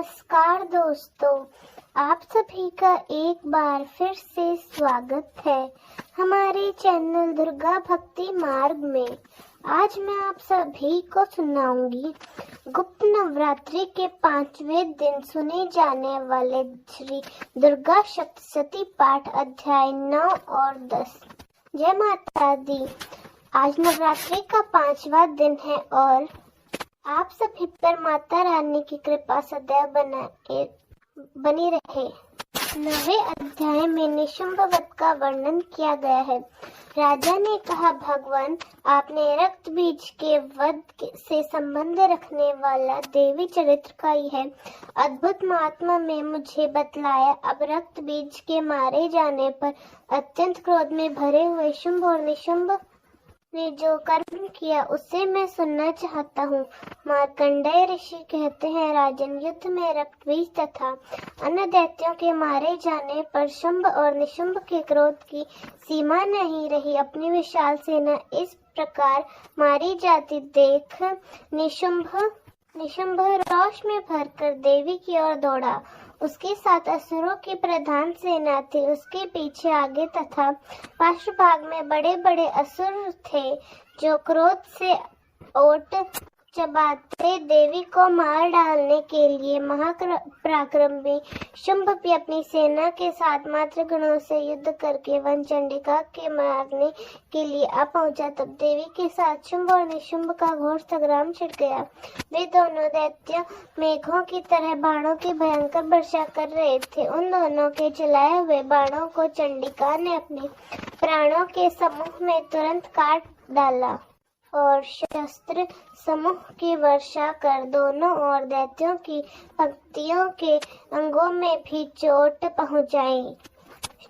नमस्कार दोस्तों, आप सभी का एक बार फिर से स्वागत है हमारे चैनल दुर्गा भक्ति मार्ग में। आज मैं आप सभी को सुनाऊंगी गुप्त नवरात्रि के 5वें दिन सुने जाने वाले श्री दुर्गा सप्तशती पाठ अध्याय 9 और 10। जय माता दी। आज नवरात्रि का 5वां दिन है और आप सभी पर माता रानी की कृपा सदैव बनी रहे। 9वें अध्याय में निशुंभ वध का वर्णन किया गया है। राजा ने कहा, भगवान, आपने रक्त बीज के वध से संबंध रखने वाला देवी चरित्र का यह अद्भुत महात्मा में मुझे बतलाया। अब रक्त बीज के मारे जाने पर अत्यंत क्रोध में भरे हुए शुंभ और निशुंभ ने जो कर्म किया उसे मैं सुनना चाहता हूँ। मार्कंडेय ऋषि कहते हैं, राजन, युद्ध में रक्त बीज तथा अन्य दैत्यों के मारे जाने पर शुंभ और निशुंभ के क्रोध की सीमा नहीं रही। अपनी विशाल सेना इस प्रकार मारी जाती देख निशुंभ रोष में भरकर देवी की ओर दौड़ा। उसके साथ असुरों की प्रधान सेना थी। उसके पीछे आगे तथा पार्श्व भाग में बड़े बड़े असुर थे जो क्रोध से ओट चबाते देवी को मार डालने के लिए महापराक्रमी शुंभ भी अपनी सेना के साथ मात्र गणों से युद्ध करके वन चंडिका के मारने के लिए आ पहुंचा। तब देवी के साथ शुंभ और निशुंभ का घोर संग्राम छिड़ गया। वे दोनों दैत्य मेघों की तरह बाणों की भयंकर वर्षा कर रहे थे। उन दोनों के चलाए हुए बाणों को चंडिका ने अपने प्राणों के समूह में तुरंत काट डाला और शस्त्र समूह की वर्षा कर दोनों और दैत्यों की पंक्तियों के अंगों में भी चोट पहुंचाई।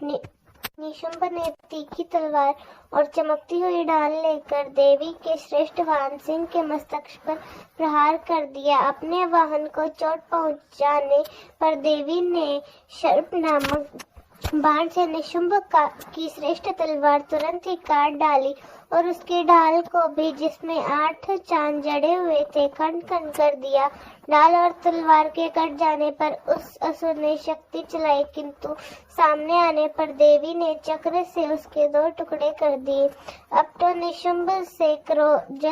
निशुंभ ने तीखी तलवार और चमकती हुई ढाल लेकर देवी के श्रेष्ठ वाहन सिंह के मस्तक पर प्रहार कर दिया। अपने वाहन को चोट पहुंचाने पर देवी ने सर्प नामक बाण से निशुंभ की श्रेष्ठ तलवार तुरंत ही काट डाली और उसकी ढाल को भी, जिसमें 8 चांद जड़े हुए थे, खंड खंड कर दिया। ढाल और तलवार के कट जाने पर उस असुर ने शक्ति चलाई, किंतु सामने आने पर देवी ने चक्र से उसके 2 टुकड़े कर दिए। अब तो निशुंभ से क्रोध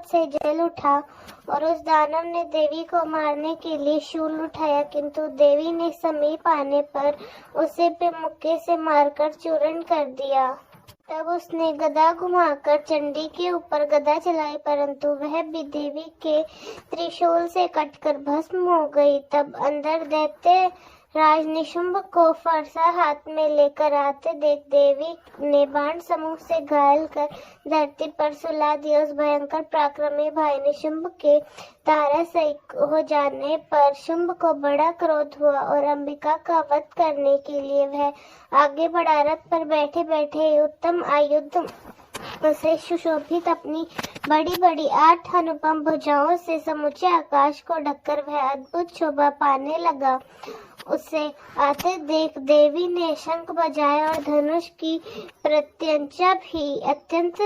से जल उठा और उस दानव ने देवी को मारने के लिए शूल उठाया, किंतु देवी ने समीप आने पर उसे पे मुक्के से मारकर चूर्ण कर दिया। तब उसने गदा घुमाकर चंडी के ऊपर गदा चलाई, परंतु वह भी देवी के त्रिशूल से कटकर भस्म हो गई। तब अंदर दैत्य राज निशुंभ को फरसा हाथ में लेकर आते देख देवी ने बाण समूह से घायल कर धरती पर सुला दिया। उस भयंकर पराक्रमी भाई निशुंभ के तारासहित हो जाने पर शुंभ को बड़ा क्रोध हुआ और अंबिका का वध करने के लिए वह आगे बढ़ा। रथ पर बैठे बैठे उत्तम आयुध से सुशोभित अपनी बड़ी बड़ी 8 अनुपम भुजाओं से समूचे आकाश को ढककर वह अद्भुत शोभा पाने लगा। उसे आते देख देवी ने शंख बजाया और धनुष की प्रत्यंचा भी अत्यंत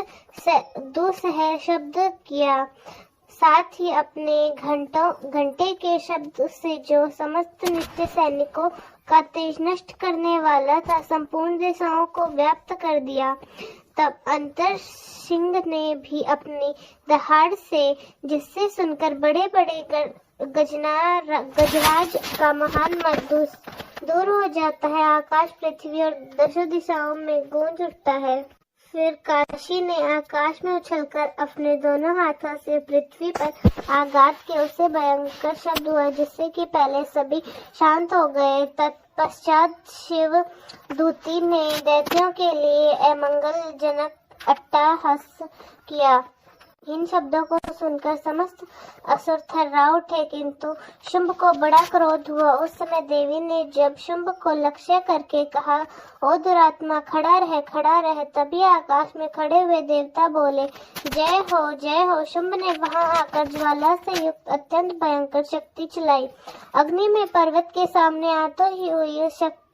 दुस्सह शब्द किया। साथ ही अपने घंटे के शब्द से जो समस्त नित्य सैनिकों का तेज नष्ट करने वाला था, संपूर्ण दिशाओं को व्याप्त कर दिया। तब अंतर सिंह ने भी अपनी दहाड़ से, जिससे सुनकर बड़े बड़े गजराज का महान मद दूर हो जाता है, आकाश, पृथ्वी और 10 दिशाओं में गूंज उठता है। फिर काशी ने आकाश में उछलकर अपने दोनों हाथों से पृथ्वी पर आघात किया। उसे भयंकर शब्द हुआ, जिससे कि पहले सभी शांत हो गए। तत्पश्चात शिव दूती ने दैत्यों के लिए अमंगलजनक अट्टहास किया। इन शब्दों को सुनकर समस्त असुर थर्रा उठे, किंतु शुंभ को बड़ा क्रोध हुआ। उस समय देवी ने जब शुंभ को लक्ष्य करके कहा, ओ दुरात्मा, खड़ा रह। तभी आकाश में खड़े हुए देवता बोले, जय हो, जय हो। शुंभ ने वहां आकर ज्वाला से युक्त अत्यंत भयंकर शक्ति चलाई। अग्नि में पर्वत के सामने आते ही हुई उस शक्ति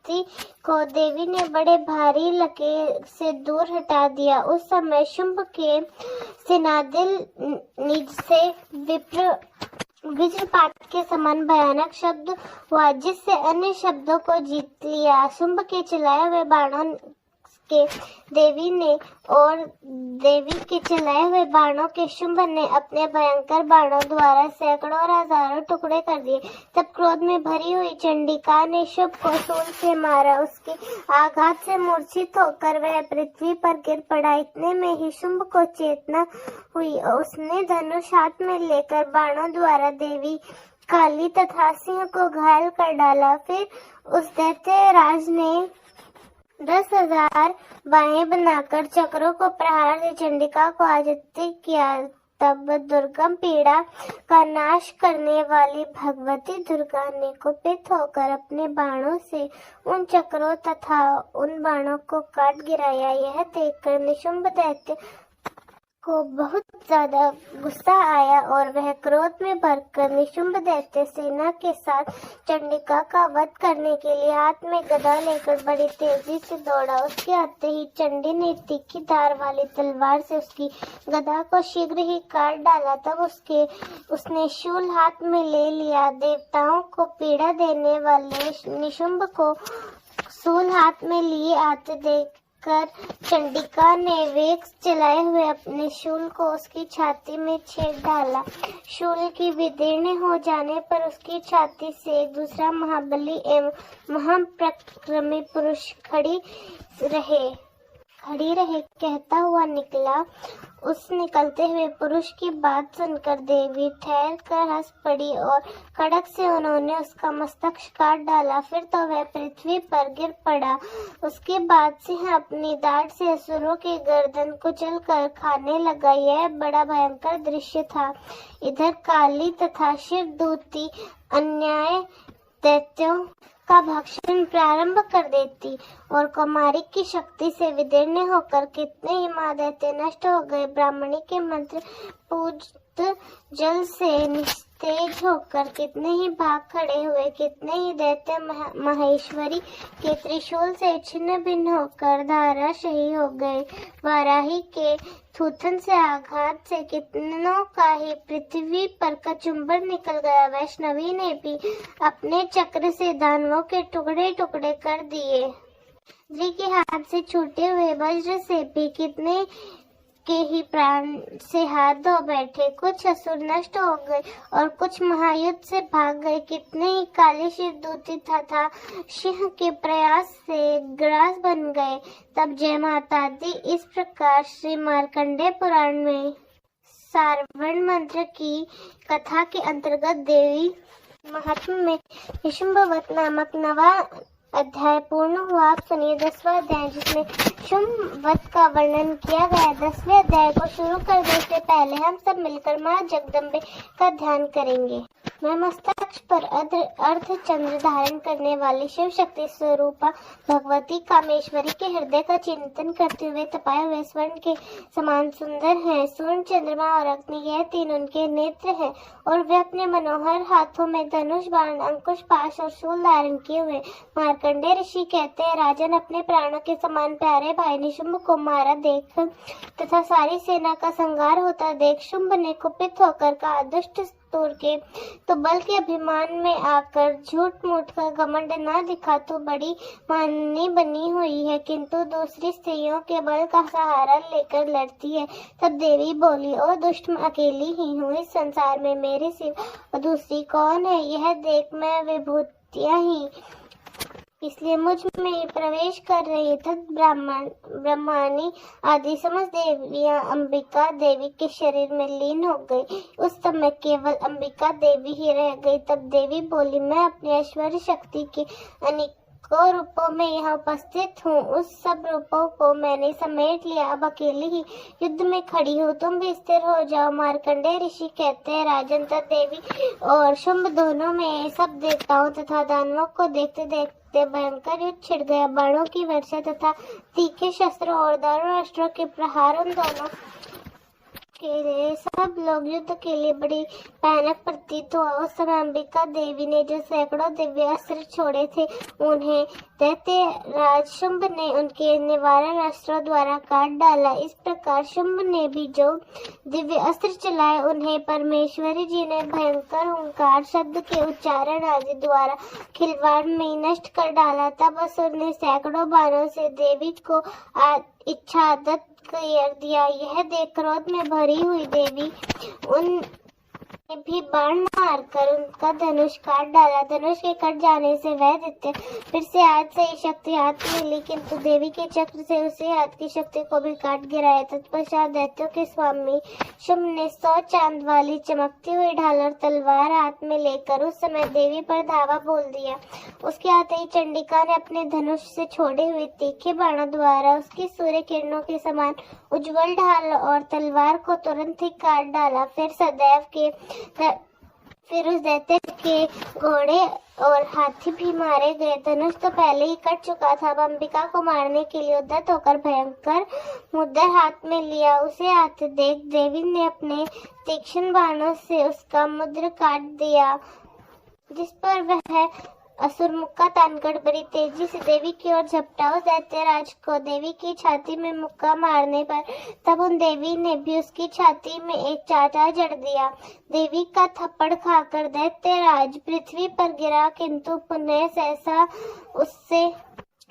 को देवी ने बड़े भारी लकीर से दूर हटा दिया। उस समय शुंभ के सेनादिल निज से विप्र वज्रपात के समान भयानक शब्द हुआ, जिससे अन्य शब्दों को जीत लिया। शुंभ के चलाए हुए बाणों के चलाए हुए बाणों के शुंभ ने अपने भयंकर बाणों द्वारा सैकड़ों और हजारों टुकड़े कर दिए। तब क्रोध में भरी हुई चंडिका ने शुंभ को शूल से मारा। उसके आघात से मूर्छित होकर वह पृथ्वी पर गिर पड़ा। इतने में ही शुंभ को चेतना हुई और उसने धनुष हाथ में लेकर बाणों द्वारा देवी काली तथा सिंह को घायल कर डाला। फिर उस दैत्य राज ने 10,000 बाहें बनाकर चक्रों को प्रहार से चंडिका को आदित्य किया। तब दुर्गम पीड़ा का नाश करने वाली भगवती दुर्गा ने कुपित होकर अपने बाणों से उन चक्रों तथा उन बाणों को काट गिराया। यह देखकर निशुंभ दैत्य को बहुत ज्यादा गुस्सा आया और वह क्रोध में भरकर निशुंभ दैत्य सेना के साथ चंडिका का वध करने के लिए हाथ में गदा लेकर बड़ी तेजी से दौड़ा। उसके आते ही चंडी ने तीखी धार वाली तलवार से उसकी गदा को शीघ्र ही काट डाला। तब उसने शूल हाथ में ले लिया। देवताओं को पीड़ा देने वाले निशुंभ को शूल हाथ में लिए आते देख चंडिका ने वेग चलाए हुए अपने शूल को उसकी छाती में छेद डाला। शूल की विदीर्ण हो जाने पर उसकी छाती से एक दूसरा महाबली एवं महापराक्रमी पुरुष खड़ी रहे कहता हुआ निकला। उस निकलते हुए पुरुष की बात सुनकर देवी ठहर कर हंस पड़ी और खड़ग से उन्होंने उसका मस्तक काट डाला। फिर तो वह पृथ्वी पर गिर पड़ा। उसके बाद सिंह अपनी दाढ़ से असुरों की गर्दन कुचल कर खाने लगा। यह बड़ा भयंकर दृश्य था। इधर काली तथा शिव दूती अन्याय दैत्यों का भक्षण प्रारंभ कर देती और कुमारी की शक्ति से विदीर्ण होकर कितने ही महादैत्य नष्ट हो गए। ब्राह्मणी के मंत्र पूजित जल से निस्तेज होकर कितने ही भाग खड़े हुए। कितने ही दैत्य महेश्वरी के त्रिशूल से छिन्न भिन्न होकर धाराशायी हो गए। वाराही के थूथन से आघात से कितनों का ही पृथ्वी पर कचुम्बर निकल गया। वैष्णवी ने भी अपने चक्र से दानवों के टुकड़े टुकड़े कर दिए। स्त्री के हाथ से छूटे हुए वज्र से भी कितने के ही प्राण से हाथ धो बैठे। कुछ असुर नष्ट हो गए और कुछ महायुद्ध से भाग गए। कितने ही काले शिव दूती तथा सिंह के प्रयास से ग्रास बन गए। तब जय माता दी। इस प्रकार श्री मार्कंडेय पुराण में सारवण मंत्र की कथा के अंतर्गत देवी महात्म्य में निशुंभवत नामक नवा अध्याय पूर्ण हुआ। आप सुनिए 10वां अध्याय, जिसमें शुंभ वध का वर्णन किया गया। 10वें अध्याय को शुरू करने से पहले हम सब मिलकर माँ जगदम्बे का ध्यान करेंगे। मैं मस्तक पर अर्ध चंद्र धारण करने वाली शिव शक्ति स्वरूपा भगवती कामेश्वरी के हृदय का चिंतन करते हुए तपाए हुए स्वर्ण के समान सुंदर हैं। सूर्य, चंद्रमा और अग्नि, यह तीन उनके नेत्र हैं और वे अपने मनोहर हाथों में धनुष, बाण, अंकुश, पाश और शूल धारण किए हुए। मार्कंडेय ऋषि कहते हैं, राजन, अपने प्राणों के समान प्यारे भाई निशुंभ को मारा देख तथा सारी सेना का संहार होता देख शुंभ ने कुपित होकर कहा, दुष्ट तोड़ के तो बल के अभिमान में आकर झूठ मूठ का घमंड न दिखा तो बड़ी माननी बनी हुई है, किंतु दूसरी स्त्रियों के बल का सहारा लेकर लड़ती है। तब देवी बोली, ओ दुष्ट, मैं अकेली ही हूँ। इस संसार में मेरे सिवा दूसरी कौन है? यह देख मैं विभूतियाँ ही इसलिए मुझ में ही प्रवेश कर रही। तब ब्रह्माणी आदि समस्त देवियां अंबिका देवी के शरीर में लीन हो गई। उस समय केवल अंबिका देवी ही रह गई। तब देवी बोली, मैं अपनी ऐश्वर्य शक्ति के अनेकों रूपों में यहाँ उपस्थित हूँ। उस सब रूपों को मैंने समेट लिया। अब अकेली ही युद्ध में खड़ी हूँ। तुम भी स्थिर हो जाओ। मार्कंडेय ऋषि कहते हैं, राजन, तब देवी और शुंभ दोनों में सब देवताओं तथा दानवों को देखते देखते भयंकर युद्ध छिड़ गया। बाणों की वर्षा तथा तीखे शस्त्रों और दारुण अस्त्रों के प्रहार उन दोनों के लिए सब लोग युद्ध के लिए बड़ी भयानक प्रतीत हुआ। उस समय अंबिका देवी ने जो सैकड़ों दिव्य अस्त्र छोड़े थे उन्हें दैत्य राज शुंभ ने उनके निवारण अस्त्रों द्वारा काट डाला। इस प्रकार शुंभ ने भी जो दिव्य अस्त्र चलाए उन्हें परमेश्वरी जी ने भयंकर हुंकार शब्द के उच्चारण आदि द्वारा खिलवाड़ में नष्ट कर डाला। तब असुर ने सैकड़ों बाणों से देवी को इच्छादत्त कर दिया। यह देख क्रोध में भरी हुई देवी उन भी बाण मारकर उनका धनुष काट डाला। धनुष के कट जाने से वह दैत्य फिर से हाथ से ही शक्ति हाथ में ली, किंतु देवी के चक्र से उसी हाथ की शक्ति को भी काट गिराया। तत्पश्चात दैत्यों के स्वामी शुंभ ने 100 चांद वाली चमकती हुई ढाल और तलवार हाथ में लेकर उस समय देवी पर धावा बोल दिया। उसके आते ही चंडिका ने अपने धनुष से छोड़े हुए तीखे बाणों द्वारा उसकी सूर्य किरणों के समान उज्जवल ढाल और तलवार को तुरंत ही काट डाला। फिर उस दैत्य के घोड़े और हाथी भी मारे गए। धनुष तो पहले ही कट चुका था। अब अंबिका को मारने के लिए उद्यत होकर भयंकर मुद्दर हाथ में लिया। उसे आते देख देवी ने अपने तीक्ष्ण बाणों से उसका मुद्र काट दिया, जिस पर वह असुर मुक्का तानकर बड़ी तेजी से देवी की ओर झपटा। उस दैत्यराज को देवी की छाती में मुक्का मारने पर तब उन देवी ने भी उसकी छाती में एक चाटा जड़ दिया। देवी का थप्पड़ खाकर दैत्यराज पृथ्वी पर गिरा, किंतु पुनः सहसा उससे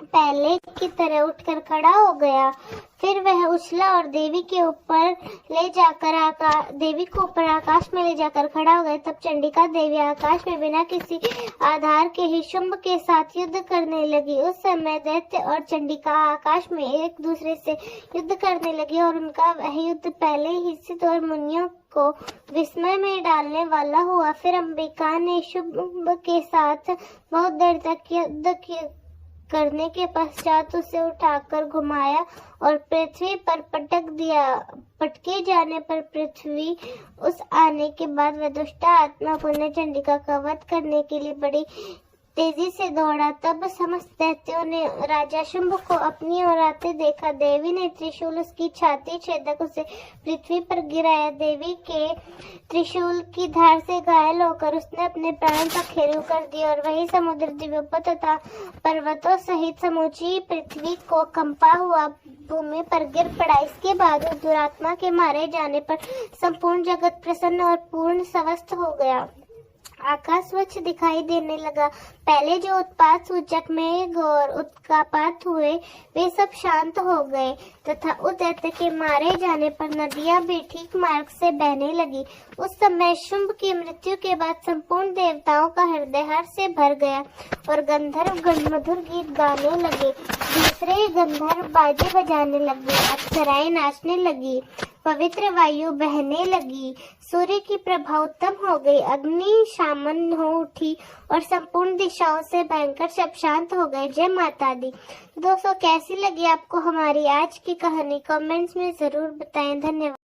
पहले की तरह उठकर खड़ा हो गया। फिर वह उछला और देवी को ऊपर आकाश में ले जाकर खड़ा हो गया। तब चंडिका देवी आकाश में बिना किसी आधार के ही शुंभ के साथ युद्ध करने लगी। उस समय दैत्य और चंडिका आकाश में एक दूसरे से युद्ध करने लगे और उनका वह युद्ध पहले ही सिद्ध और मुनियों को विस्मय में डालने वाला हुआ। फिर अंबिका ने शुंभ के साथ बहुत देर तक युद्ध करने के पश्चात उसे उठाकर घुमाया और पृथ्वी पर पटक दिया। पटके जाने पर पृथ्वी उस आने के बाद वह दुष्ट आत्मा पुनः चंडिका का वध करने के लिए बड़ी तेजी से दौड़ा। तब समस्त दैत्यों ने राजा शुंभ को अपनी ओर आते देखा। देवी ने त्रिशूल उसकी छाती छेदक उसे पृथ्वी पर गिराया। देवी के त्रिशूल की धार से घायल होकर उसने अपने प्राण पखेरु कर दिए और वही समुद्र द्वीपों तथा पर्वतों सहित समूची पृथ्वी को कंपा हुआ भूमि पर गिर पड़ा। इसके बाद उस दुरात्मा के मारे जाने पर संपूर्ण जगत प्रसन्न और पूर्ण स्वस्थ हो गया। आकाश स्वच्छ दिखाई देने लगा। पहले जो उत्पात सूचक मेघ और उत्कापात हुए वे सब शांत हो गए तथा उस दैत्य के मारे जाने पर नदियां भी ठीक मार्ग से बहने लगी। उस समय शुंभ की मृत्यु के बाद संपूर्ण देवताओं का हृदय हर्ष से भर गया और गंधर्व गण मधुर गीत गाने लगे। दूसरे गंधर्व बाजे बजाने लगे, अप्सराएं नाचने लगी, पवित्र वायु बहने लगी, सूर्य की प्रभा उत्तम हो गई, अग्नि शामन हो उठी और संपूर्ण दिशाओं से भयंकर शब्द शांत हो गए। जय माता दी। दोस्तों, कैसी लगी आपको हमारी आज की कहानी? कमेंट्स में जरूर बताएं। धन्यवाद।